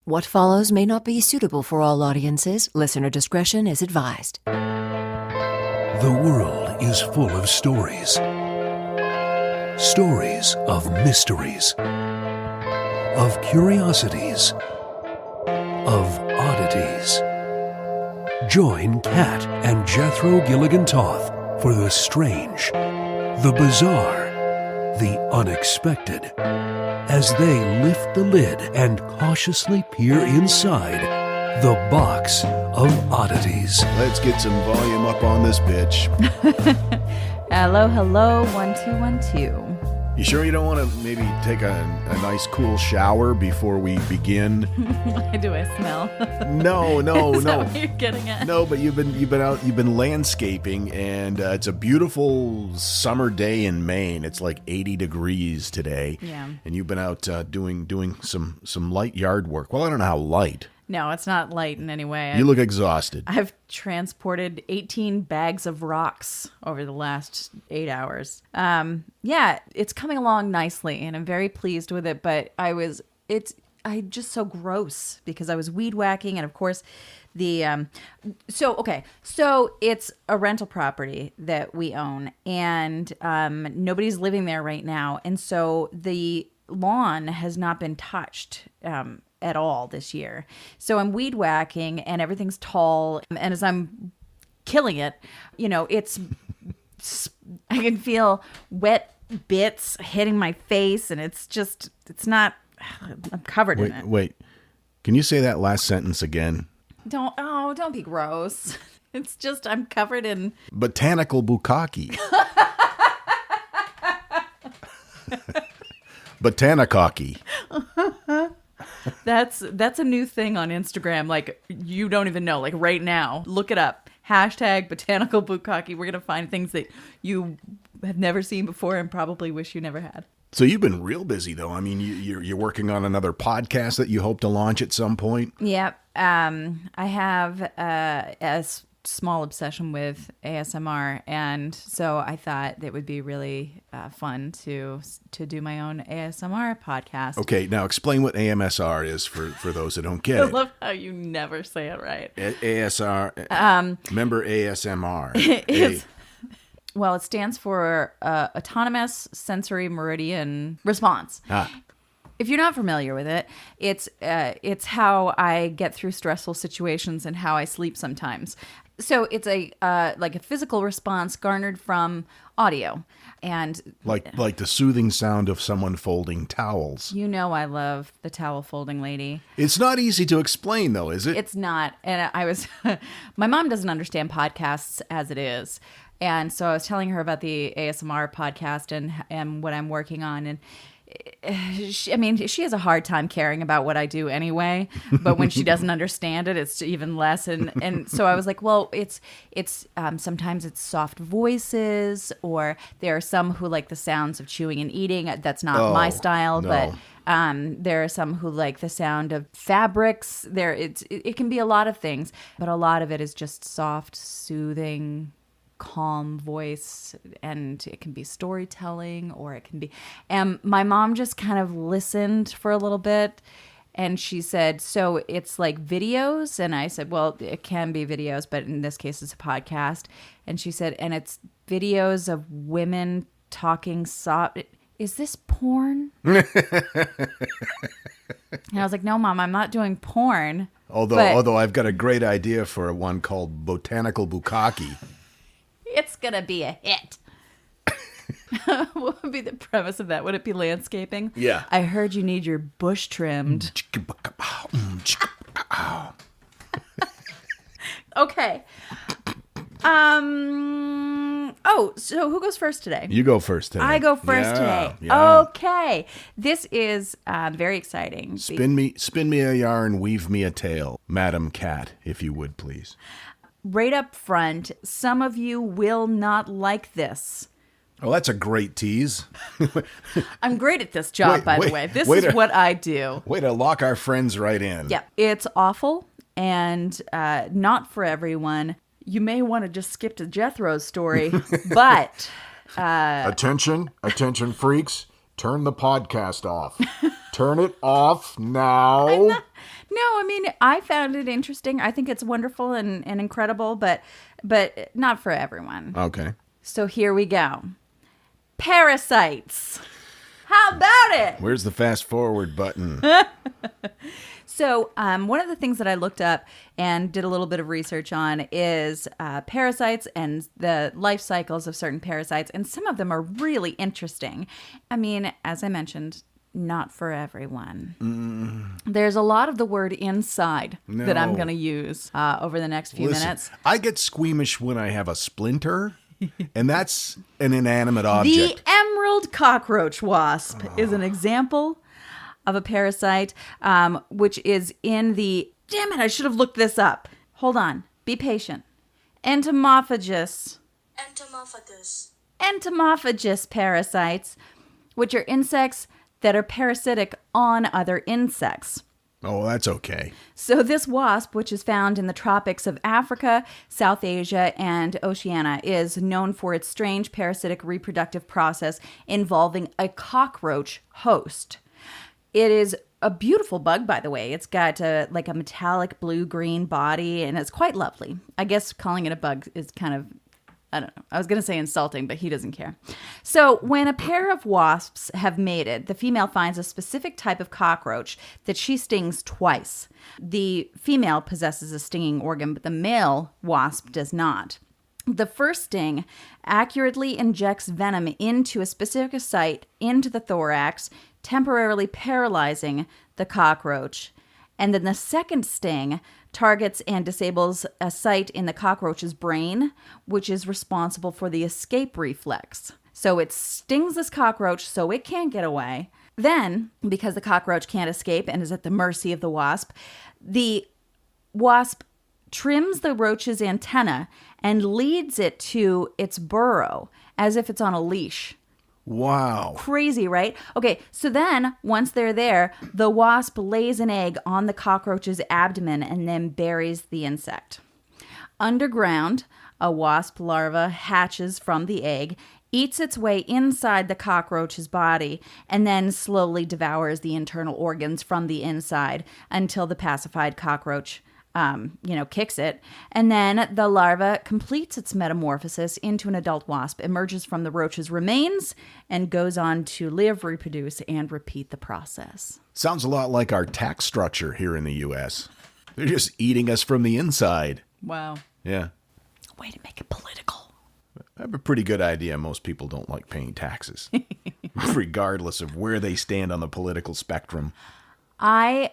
What follows may not be suitable for all audiences. Listener discretion is advised. The world is full of stories. Stories of mysteries, of curiosities, of oddities. Join Kat and Jethro Gilligan Toth for the strange, the bizarre, the unexpected, as they lift the lid and cautiously peer inside the box of oddities. Let's get some volume up on this bitch. Hello, 1212. You sure you don't want to maybe take a nice cool shower before we begin? Do I smell? No. Is that what you're getting at? No, but you've been landscaping, and it's a beautiful summer day in Maine. It's like 80 degrees today. Yeah. And you've been out doing some light yard work. Well, I don't know how light. No, it's not light in any way. You look exhausted. I've transported 18 bags of rocks over the last 8 hours. Yeah, it's coming along nicely, and I'm very pleased with it. But it's just so gross because I was weed whacking, and of course, so it's a rental property that we own, and nobody's living there right now, and so the lawn has not been touched at all this year. So I'm weed whacking and everything's tall. And as I'm killing it, I can feel wet bits hitting my face, and I'm covered in it. Wait. Can you say that last sentence again? Don't be gross. It's just, I'm covered in Botanical bukkake. Botanicaki. That's a new thing on Instagram. Like, you don't even know. Like, right now, look it up. Hashtag botanical bukkake. We're going to find things that you have never seen before and probably wish you never had. So you've been real busy, though. I mean, you're working on another podcast that you hope to launch at some point. Yep. I have a small obsession with ASMR, and so I thought it would be really fun to do my own ASMR podcast. Okay, now explain what AMSR is for those that don't get it. I love how you never say it right. ASR. Remember ASMR. Well, it stands for Autonomous Sensory Meridian Response. If you're not familiar with it, it's how I get through stressful situations and how I sleep sometimes. So it's like a physical response garnered from audio, and like the soothing sound of someone folding towels. You know, I love the towel folding lady. It's not easy to explain, though, is it? It's not, and my mom doesn't understand podcasts as it is. And so I was telling her about the ASMR podcast and what I'm working on. And she has a hard time caring about what I do anyway. But when she doesn't understand it, it's even less. And so I was like, well, it's sometimes it's soft voices, or there are some who like the sounds of chewing and eating. That's not my style, no. But there are some who like the sound of fabrics. It can be a lot of things, but a lot of it is just soft, soothing, calm voice, and it can be storytelling, or it can be, and my mom just kind of listened for a little bit, and she said, so it's like videos? And I said, well, it can be videos, but in this case it's a podcast. And she said, and it's videos of women talking soft. Is this porn? And I was like, no, Mom, I'm not doing porn. Although I've got a great idea for one called Botanical Bukkake. It's going to be a hit. What would be the premise of that? Would it be landscaping? Yeah. I heard you need your bush trimmed. Okay. So who goes first today? You go first today. I go first today. Yeah. Okay. This is very exciting. Spin me a yarn, weave me a tale, Madam Cat, if you would, please. Right up front, some of you will not like this. Oh, that's a great tease. I'm great at this job, by the way. This is what I do. Way to lock our friends right in. Yeah, it's awful and not for everyone. You may want to just skip to Jethro's story, but... Attention, freaks. Turn the podcast off. Turn it off now. No, I mean, I found it interesting. I think it's wonderful and incredible, but not for everyone. Okay. So here we go. Parasites. How about it? Where's the fast forward button? So one of the things that I looked up and did a little bit of research on is parasites and the life cycles of certain parasites. And some of them are really interesting. I mean, as I mentioned, not for everyone. There's a lot of the word inside that I'm No. going to use over the next few Listen, minutes. I get squeamish when I have a splinter, and that's an inanimate The object. emerald cockroach wasp is an example of a parasite, which is in the... Damn it, I should have looked this up. Hold on. Be patient. Entomophagous parasites, which are insects that are parasitic on other insects. Oh, that's okay. So this wasp, which is found in the tropics of Africa, South Asia, and Oceania, is known for its strange parasitic reproductive process involving a cockroach host. It is a beautiful bug, by the way. It's got like a metallic blue-green body, and it's quite lovely. I guess calling it a bug is kind of, I don't know. I was going to say insulting, but he doesn't care. So when a pair of wasps have mated, the female finds a specific type of cockroach that she stings twice. The female possesses a stinging organ, but the male wasp does not. The first sting accurately injects venom into a specific site into the thorax, temporarily paralyzing the cockroach. And then the second sting targets and disables a site in the cockroach's brain, which is responsible for the escape reflex. So it stings this cockroach so it can't get away. Then, because the cockroach can't escape and is at the mercy of the wasp trims the roach's antenna and leads it to its burrow as if it's on a leash. Wow. Crazy, right? Okay, so then once they're there, the wasp lays an egg on the cockroach's abdomen and then buries the insect. Underground, a wasp larva hatches from the egg, eats its way inside the cockroach's body, and then slowly devours the internal organs from the inside until the pacified cockroach kicks it. And then the larva completes its metamorphosis into an adult wasp, emerges from the roach's remains, and goes on to live, reproduce, and repeat the process. Sounds a lot like our tax structure here in the U.S. They're just eating us from the inside. Wow. Yeah. Way to make it political. I have a pretty good idea most people don't like paying taxes, regardless of where they stand on the political spectrum. I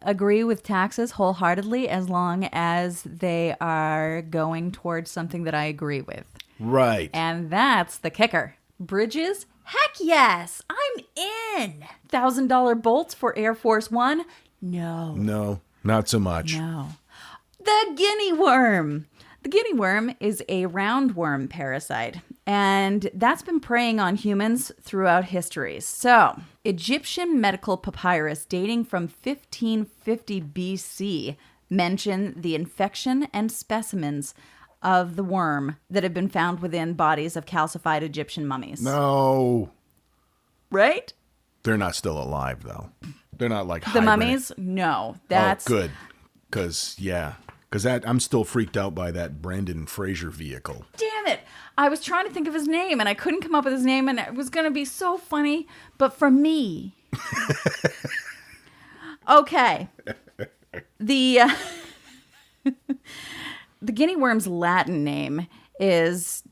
agree with taxes wholeheartedly as long as they are going towards something that I agree with. Right. And that's the kicker. Bridges? Heck yes! I'm in! $1,000 bolts for Air Force One? No. No, not so much. No. The guinea worm. The guinea worm is a roundworm parasite, and that's been preying on humans throughout history. So, Egyptian medical papyrus dating from 1550 BC mention the infection and specimens of the worm that have been found within bodies of calcified Egyptian mummies. No. Right? They're not still alive, though. They're not like The mummies? No. That's Oh, good. Because I'm still freaked out by that Brendan Fraser vehicle. Damn it. I was trying to think of his name and I couldn't come up with his name, and it was going to be so funny, but for me. Okay. The guinea worm's Latin name is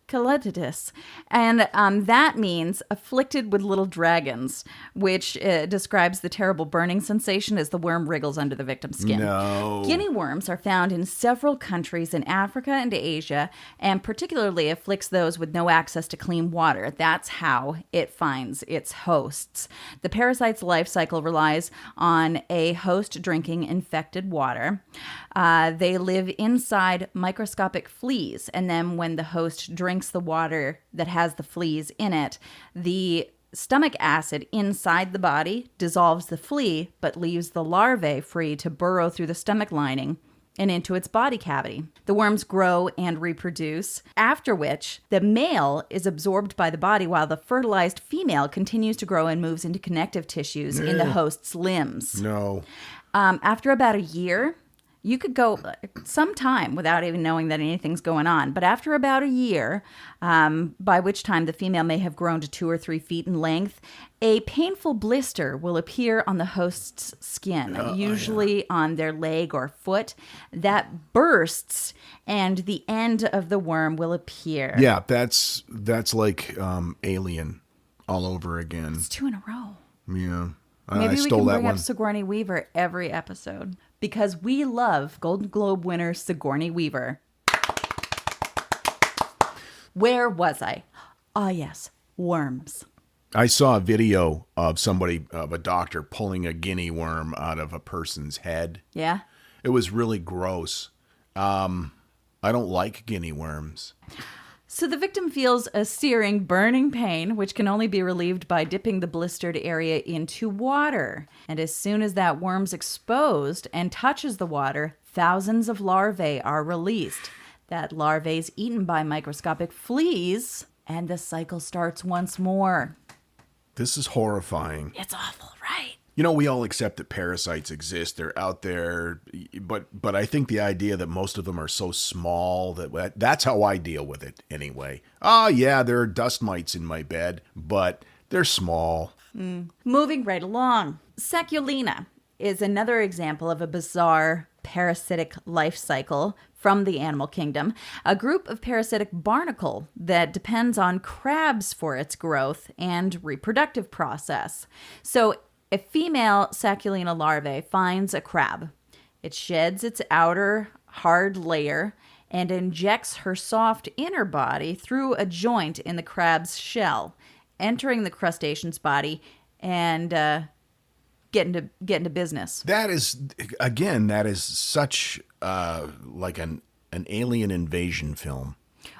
Caletitus, and that means afflicted with little dragons, which describes the terrible burning sensation as the worm wriggles under the victim's skin. No. Guinea worms are found in several countries in Africa and Asia, and particularly afflicts those with no access to clean water. That's how it finds its hosts. The parasite's life cycle relies on a host drinking infected water. They live inside microscopic fleas, and then when the host drinks the water that has the fleas in it, the stomach acid inside the body dissolves the flea, but leaves the larvae free to burrow through the stomach lining and into its body cavity. The worms grow and reproduce, after which the male is absorbed by the body while the fertilized female continues to grow and moves into connective tissues in the host's limbs. No. After about a year, you could go some time without even knowing that anything's going on. But after about a year, by which time the female may have grown to 2 or 3 feet in length, a painful blister will appear on the host's skin, usually on their leg or foot, that bursts and the end of the worm will appear. Yeah, that's like Alien all over again. It's 2 in a row. Yeah. Maybe I we stole can that bring one. up Sigourney Weaver every episode because we love Golden Globe winner Sigourney Weaver. Where was I? Ah, yes, worms. I saw a video of a doctor pulling a guinea worm out of a person's head. Yeah? It was really gross. I don't like guinea worms. So the victim feels a searing, burning pain, which can only be relieved by dipping the blistered area into water. And as soon as that worm's exposed and touches the water, thousands of larvae are released. That larvae is eaten by microscopic fleas, and the cycle starts once more. This is horrifying. It's awful, right? You know, we all accept that parasites exist. They're out there. But I think the idea that most of them are so small that's how I deal with it anyway. Oh, yeah, there are dust mites in my bed, but they're small. Moving right along. Saculina is another example of a bizarre parasitic life cycle from the animal kingdom, a group of parasitic barnacle that depends on crabs for its growth and reproductive process. So a female Saculina larvae finds a crab. It sheds its outer hard layer and injects her soft inner body through a joint in the crab's shell, entering the crustacean's body and get into business. That is such like an alien invasion film.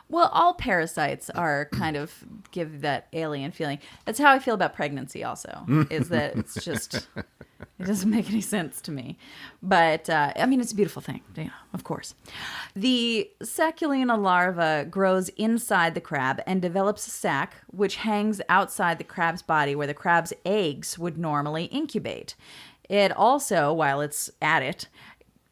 Well, all parasites are kind of give that alien feeling. That's how I feel about pregnancy also, is that it's just, it doesn't make any sense to me. But, I mean, it's a beautiful thing, of course. The Saculina larva grows inside the crab and develops a sac, which hangs outside the crab's body where the crab's eggs would normally incubate. It also, while it's at it,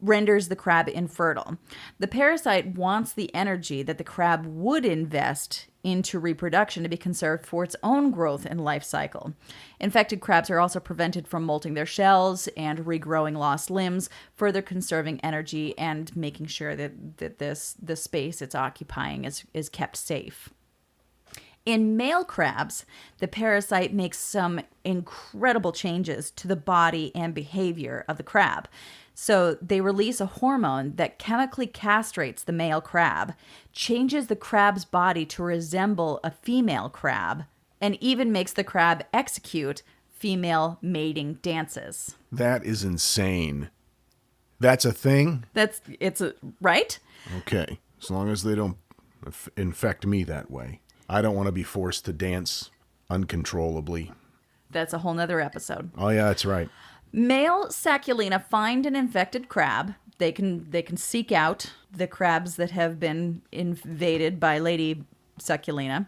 renders the crab infertile. The parasite wants the energy that the crab would invest into reproduction to be conserved for its own growth and life cycle. Infected crabs are also prevented from molting their shells and regrowing lost limbs, further conserving energy and making sure that the space it's occupying is kept safe. In male crabs, the parasite makes some incredible changes to the body and behavior of the crab. So they release a hormone that chemically castrates the male crab, changes the crab's body to resemble a female crab, and even makes the crab execute female mating dances. That is insane. That's a thing? Right? Okay. As long as they don't infect me that way. I don't want to be forced to dance uncontrollably. That's a whole nother episode. Oh, yeah, that's right. Male Saculina find an infected crab. They can seek out the crabs that have been invaded by Lady Saculina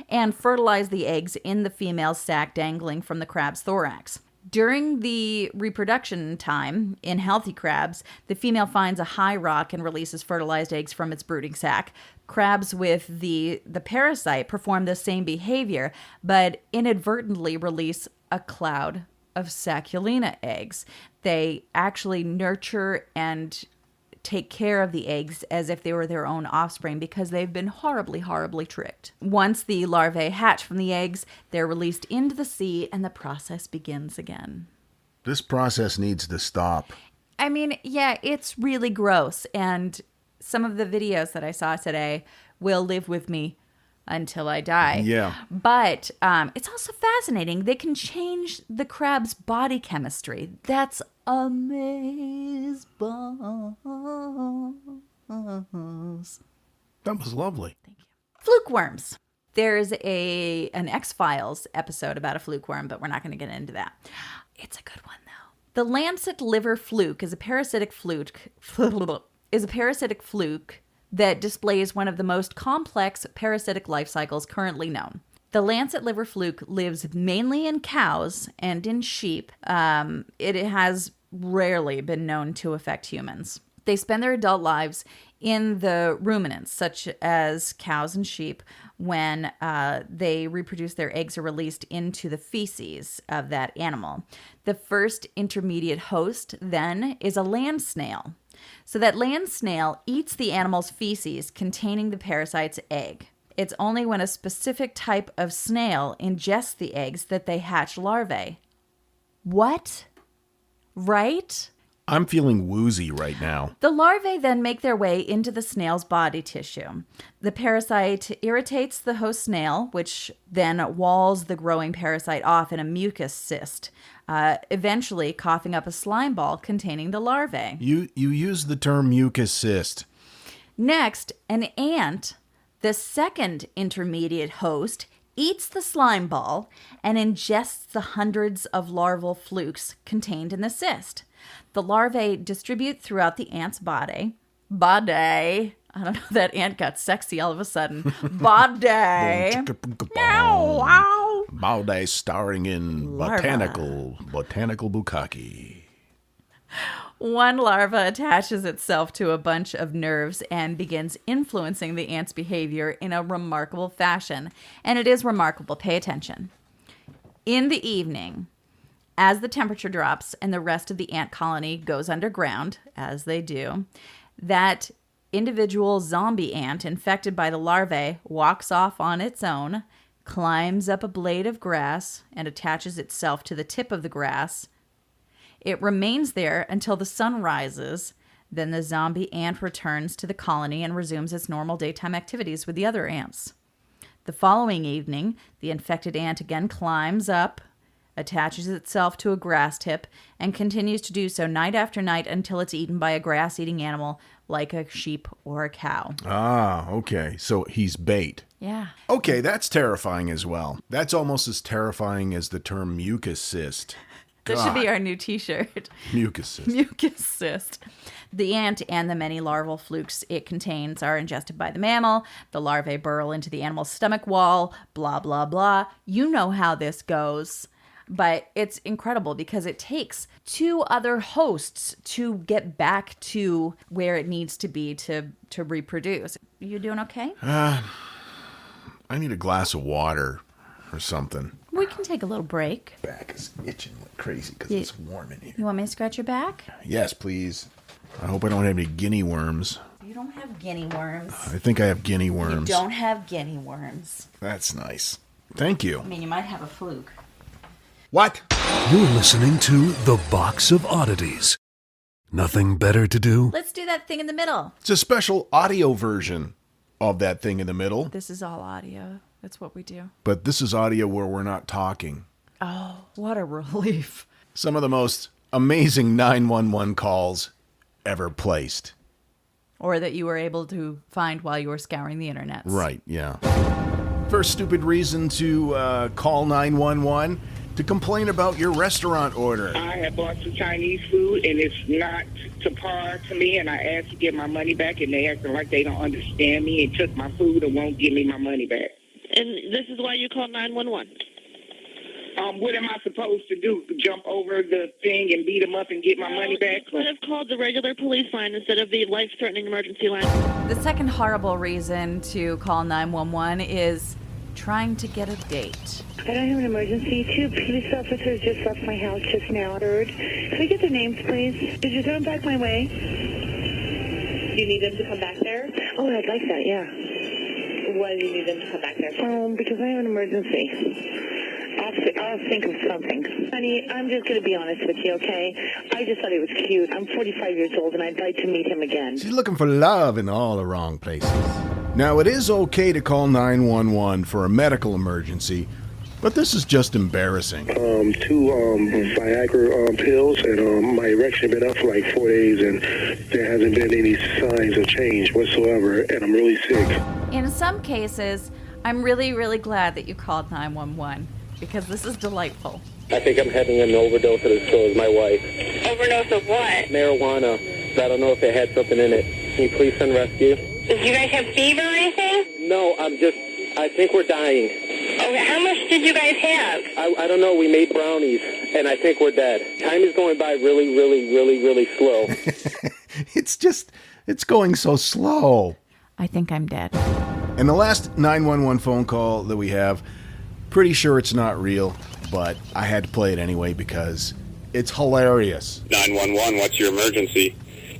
and fertilize the eggs in the female sac dangling from the crab's thorax. During the reproduction time in healthy crabs, the female finds a high rock and releases fertilized eggs from its brooding sac. Crabs with the parasite perform the same behavior, but inadvertently release a cloud of Saculina eggs. They actually nurture and take care of the eggs as if they were their own offspring because they've been horribly, horribly tricked. Once the larvae hatch from the eggs, they're released into the sea and the process begins again. This process needs to stop. I mean, yeah, it's really gross. And some of the videos that I saw today will live with me until I die. Yeah. But it's also fascinating. They can change the crab's body chemistry. That's amazeballs. That was lovely. Thank you. Fluke worms. There's an X-Files episode about a fluke worm, but we're not going to get into that. It's a good one, though. The lancet liver fluke is a parasitic fluke. is a parasitic fluke that displays one of the most complex parasitic life cycles currently known. The lancet liver fluke lives mainly in cows and in sheep. It has rarely been known to affect humans. They spend their adult lives in the ruminants, such as cows and sheep. When they reproduce, their eggs are released into the feces of that animal. The first intermediate host then is a land snail. So that land snail eats the animal's feces containing the parasite's egg. It's only when a specific type of snail ingests the eggs that they hatch larvae. What? Right? I'm feeling woozy right now. The larvae then make their way into the snail's body tissue. The parasite irritates the host snail, which then walls the growing parasite off in a mucus cyst, eventually coughing up a slime ball containing the larvae. You use the term mucus cyst. Next, an ant, the second intermediate host, eats the slime ball and ingests the hundreds of larval flukes contained in the cyst. The larvae distribute throughout the ant's body. Body. I don't know, that ant got sexy all of a sudden. Body. Meow. Body starring in botanical bukkake. One larva attaches itself to a bunch of nerves and begins influencing the ant's behavior in a remarkable fashion. And it is remarkable. Pay attention. In the evening, as the temperature drops and the rest of the ant colony goes underground, as they do, that individual zombie ant infected by the larvae walks off on its own, climbs up a blade of grass, and attaches itself to the tip of the grass. It remains there until the sun rises. Then the zombie ant returns to the colony and resumes its normal daytime activities with the other ants. The following evening, the infected ant again climbs up, attaches itself to a grass tip, and continues to do so night after night until it's eaten by a grass-eating animal like a sheep or a cow. Ah, okay. So he's bait. Yeah. Okay, that's terrifying as well. That's almost as terrifying as the term mucus cyst. This should be our new t-shirt. Mucus cyst. Mucus cyst. The ant and the many larval flukes it contains are ingested by the mammal. The larvae burrow into the animal's stomach wall, blah, blah, blah. You know how this goes. But it's incredible because it takes two other hosts to get back to where it needs to be to reproduce. You doing okay? I need a glass of water or something. We can take a little break. Back is itching like crazy because it's warm in here. You want me to scratch your back? Yes, please. I hope I don't have any guinea worms. You don't have guinea worms. I think I have guinea worms. You don't have guinea worms. That's nice. Thank you. I mean, you might have a fluke. What? You're listening to The Box of Oddities. Nothing better to do? Let's do that thing in the middle. It's a special audio version of that thing in the middle. This is all audio. That's what we do. But this is audio where we're not talking. Oh, what a relief. Some of the most amazing 911 calls ever placed. Or that you were able to find while you were scouring the internet. Right, yeah. First stupid reason to call 911, to complain about your restaurant order. I have bought some Chinese food, and it's not to par to me, and I asked to get my money back, and they acting like they don't understand me and took my food and won't give me my money back. And this is why you call 911? What am I supposed to do? Jump over the thing and beat them up and get my money back? You could have called the regular police line instead of the life-threatening emergency line. The second horrible reason to call 911 is trying to get a date. I don't have an emergency. Two police officers just left my house just now. Third. Can we get their names, please? Did you turn back my way? Do you need them to come back there? Oh, I'd like that, yeah. Why do you need them to come back there for? Because I have an emergency. I'll think of something. Honey, I'm just going to be honest with you, okay? I just thought he was cute. I'm 45 years old, and I'd like to meet him again. She's looking for love in all the wrong places. Now, it is okay to call 911 for a medical emergency, but this is just embarrassing. Two Viagra pills, and my erection been up for like 4 days, and there hasn't been any signs of change whatsoever, and I'm really sick. In some cases, I'm really, really glad that you called 911 because this is delightful. I think I'm having an overdose, and so is my wife. Overdose of what? Marijuana. I don't know if it had something in it. Can you please send rescue? Do you guys have fever or anything? No, I think we're dying. Okay, how much did you guys have? I don't know. We made brownies, and I think we're dead. Time is going by really, really, really, really slow. It's going so slow. I think I'm dead. And the last 911 phone call that we have, pretty sure it's not real, but I had to play it anyway because it's hilarious. 911, what's your emergency?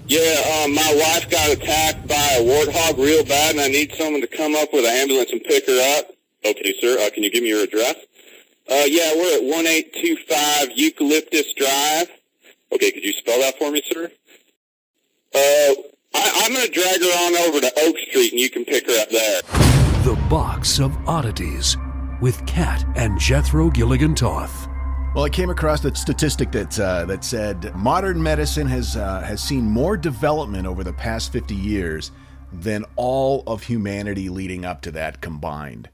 Yeah, my wife got attacked by a warthog real bad, and I need someone to come up with an ambulance and pick her up. Okay, sir. Can you give me your address? Yeah, we're at 1825 Eucalyptus Drive. Okay, could you spell that for me, sir? I'm going to drag her on over to Oak Street, and you can pick her up there. The Box of Oddities with Kat and Jethro Gilligan Toth. Well, I came across a statistic that said modern medicine has seen more development over the past 50 years than all of humanity leading up to that combined.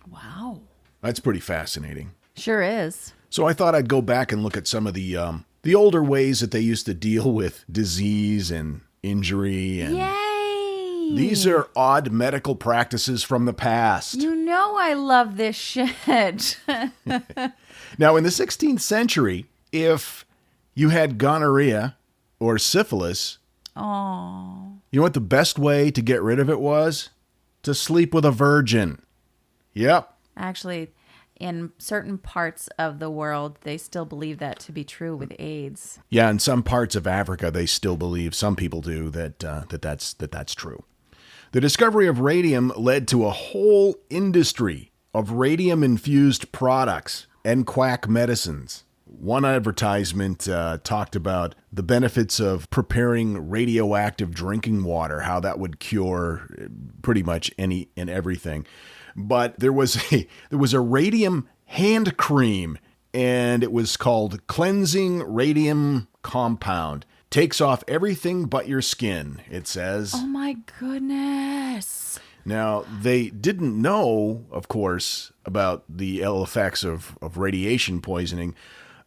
Wow. That's pretty fascinating. Sure is. So I thought I'd go back and look at some of the older ways that they used to deal with disease and injury. And Yay! These are odd medical practices from the past. You know I love this shit. Now, in the 16th century, if you had gonorrhea or syphilis, Oh. you know what the best way to get rid of it was? To sleep with a virgin. Yep. Actually, in certain parts of the world, they still believe that to be true with AIDS. Yeah, in some parts of Africa, they still believe, some people do, that's true. The discovery of radium led to a whole industry of radium-infused products and quack medicines. One advertisement talked about the benefits of preparing radioactive drinking water, how that would cure pretty much any and everything. But there was a radium hand cream, and it was called Cleansing Radium Compound. Takes off everything but your skin, it says. Oh my goodness. Now, they didn't know, of course, about the ill effects of radiation poisoning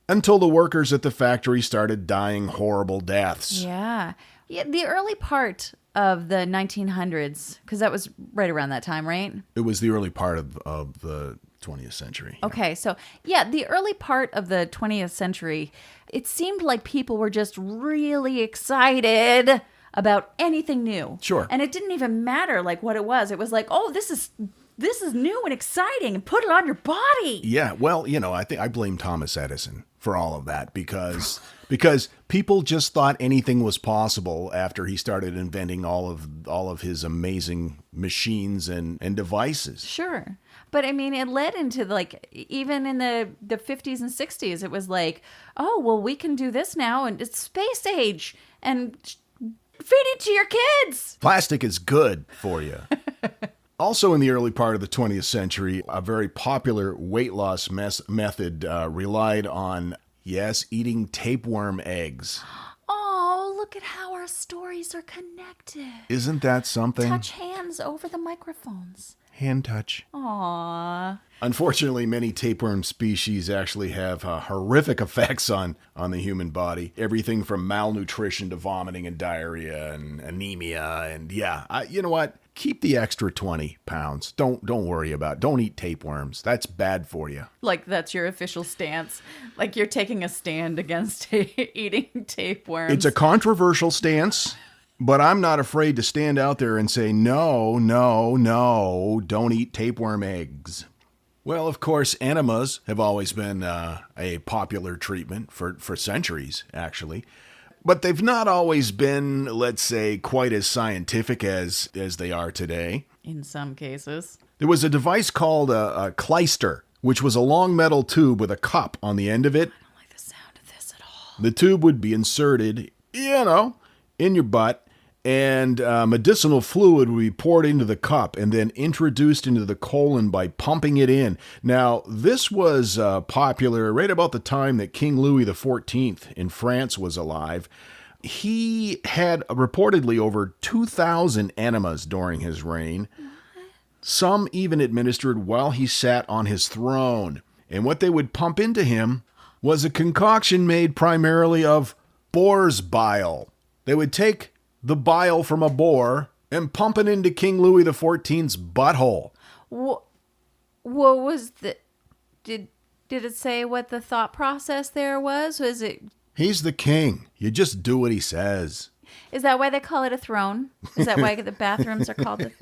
until the workers at the factory started dying horrible deaths. Yeah. The early part of the 1900s, because that was right around that time, right? It was the early part of the 20th century. Okay, so yeah, the early part of the 20th century, it seemed like people were just really excited about anything new. Sure. And it didn't even matter like what it was. It was like, oh, this is new and exciting, and put it on your body. Yeah, well, I think I blame Thomas Edison for all of that because people just thought anything was possible after he started inventing all of his amazing machines and devices. Sure. But I mean, it led into like, even in the 50s and 60s, it was like, oh, well, we can do this now, and it's space age, and feed it to your kids. Plastic is good for you. Also in the early part of the 20th century, a very popular weight loss method relied on, eating tapeworm eggs. Oh, look at how our stories are connected. Isn't that something? Touch hands over the microphones. Hand touch. Aww. Unfortunately, many tapeworm species actually have horrific effects on the human body. Everything from malnutrition to vomiting and diarrhea and anemia. And you know what? Keep the extra 20 pounds. Don't worry about it. Don't eat tapeworms. That's bad for you. Like that's your official stance. Like you're taking a stand against eating tapeworms. It's a controversial stance, but I'm not afraid to stand out there and say, no, don't eat tapeworm eggs. Well, of course, enemas have always been a popular treatment for centuries, actually. But they've not always been, let's say, quite as scientific as they are today. In some cases. There was a device called a clyster, which was a long metal tube with a cup on the end of it. I don't like the sound of this at all. The tube would be inserted, in your butt, and medicinal fluid would be poured into the cup and then introduced into the colon by pumping it in. Now, this was popular right about the time that King Louis XIV in France was alive. He had reportedly over 2,000 enemas during his reign. Some even administered while he sat on his throne. And what they would pump into him was a concoction made primarily of boar's bile. They would take the bile from a boar and pump it into King Louis XIV's butthole. What was the... Did it say what the thought process there was? Was it... He's the king. You just do what he says. Is that why they call it a throne? Is that why the bathrooms are called the...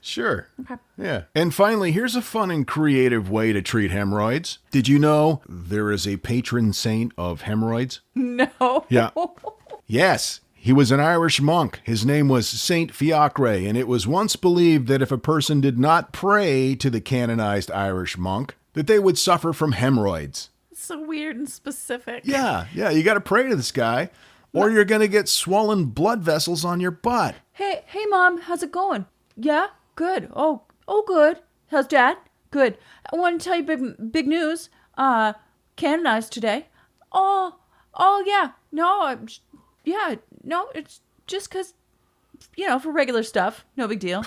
Sure. Okay. Yeah. And finally, here's a fun and creative way to treat hemorrhoids. Did you know there is a patron saint of hemorrhoids? No. Yeah. Yes. He was an Irish monk. His name was Saint Fiacre, and it was once believed that if a person did not pray to the canonized Irish monk, that they would suffer from hemorrhoids. So weird and specific. Yeah, you got to pray to this guy, or you're going to get swollen blood vessels on your butt. Hey, Mom, how's it going? Yeah, good. Oh, good. How's Dad? Good. I want to tell you big news. Canonized today. Oh, yeah. No, it's just because, for regular stuff. No big deal.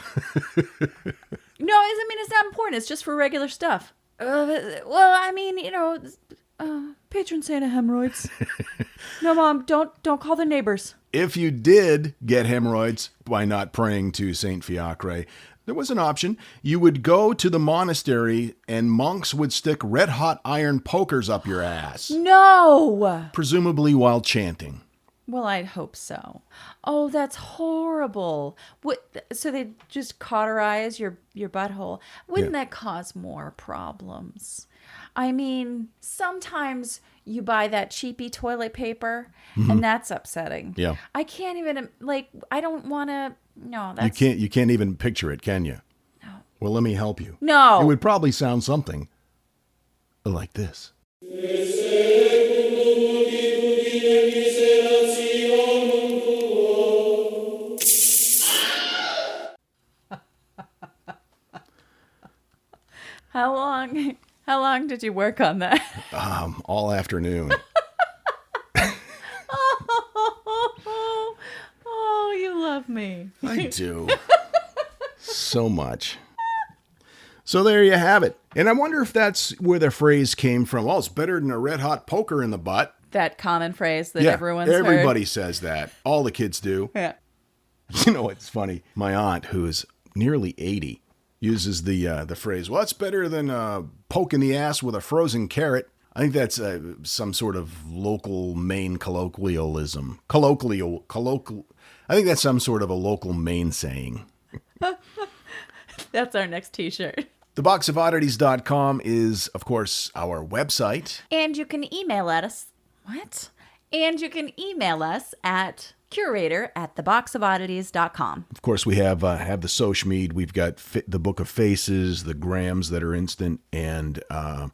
No, it's not important. It's just for regular stuff. Patron saint of hemorrhoids. No, Mom, don't call the neighbors. If you did get hemorrhoids by not praying to Saint Fiacre, there was an option. You would go to the monastery and monks would stick red-hot iron pokers up your ass. No! Presumably while chanting. Well, I'd hope so. Oh, that's horrible. So they just cauterize your butthole. Wouldn't that cause more problems? I mean, sometimes you buy that cheapy toilet paper, and that's upsetting. Yeah. I can't even, I don't want to, no. That's... You can't even picture it, can you? No. Well, let me help you. No. It would probably sound something like this. How long did you work on that? All afternoon. Oh, you love me. I do. So much. So there you have it. And I wonder if that's where the phrase came from. Oh, it's better than a red-hot poker in the butt. That common phrase that everyone's everybody heard. says that. All the kids do. Yeah. You know, it's funny. My aunt, who is nearly 80, uses the phrase, well, it's better than poking the ass with a frozen carrot. I think that's some sort of local Maine colloquialism. I think that's some sort of a local Maine saying. That's our next t-shirt. TheBoxOfOddities.com is, of course, our website. And you can email us. What? And you can email us at curator@theboxofoddities.com. Of course, we have the social media. We've got the Book of Faces, the grams that are instant, and the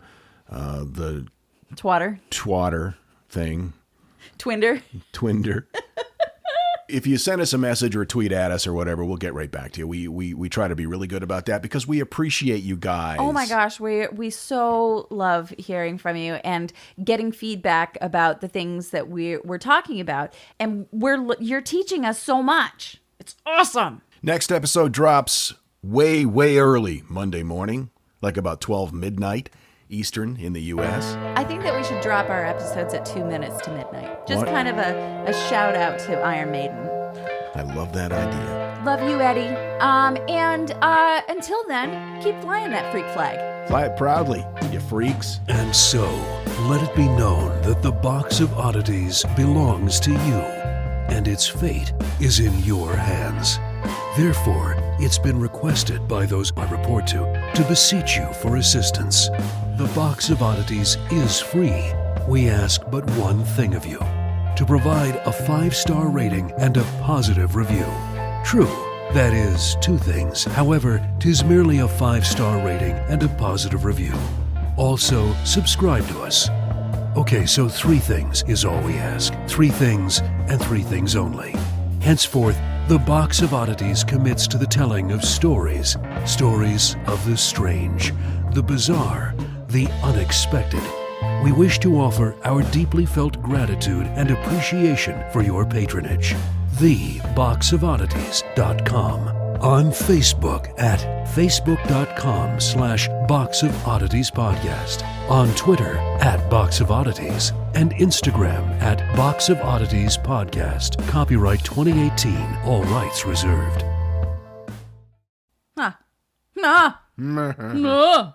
twatter thing. Twinder. If you send us a message or a tweet at us or whatever, we'll get right back to you. We try to be really good about that because we appreciate you guys. Oh my gosh, we so love hearing from you and getting feedback about the things that we're talking about, and you're teaching us so much. It's awesome. Next episode drops way early Monday morning, like about 12 midnight Eastern in the U.S. I think that we should drop our episodes at 2 minutes to midnight. Just kind of a shout out to Iron Maiden. I love that idea. Love you, Eddie. And until then, keep flying that freak flag. Fly it proudly, you freaks. And so, let it be known that the Box of Oddities belongs to you, and its fate is in your hands. Therefore, it's been requested by those I report to beseech you for assistance. The Box of Oddities is free. We ask but one thing of you: to provide a 5-star rating and a positive review. True, that is 2 things. However, 'tis merely a 5-star rating and a positive review. Also, subscribe to us. Okay, so 3 things is all we ask. 3 things and 3 things only. Henceforth, the Box of Oddities commits to the telling of stories of the strange, the bizarre, the unexpected. We wish to offer our deeply felt gratitude and appreciation for your patronage. TheBoxOfOddities.com. On Facebook at facebook.com/Box of Oddities Podcast. On Twitter at Box of Oddities. And Instagram at Box of Oddities Podcast. Copyright 2018. All rights reserved. Nah. No.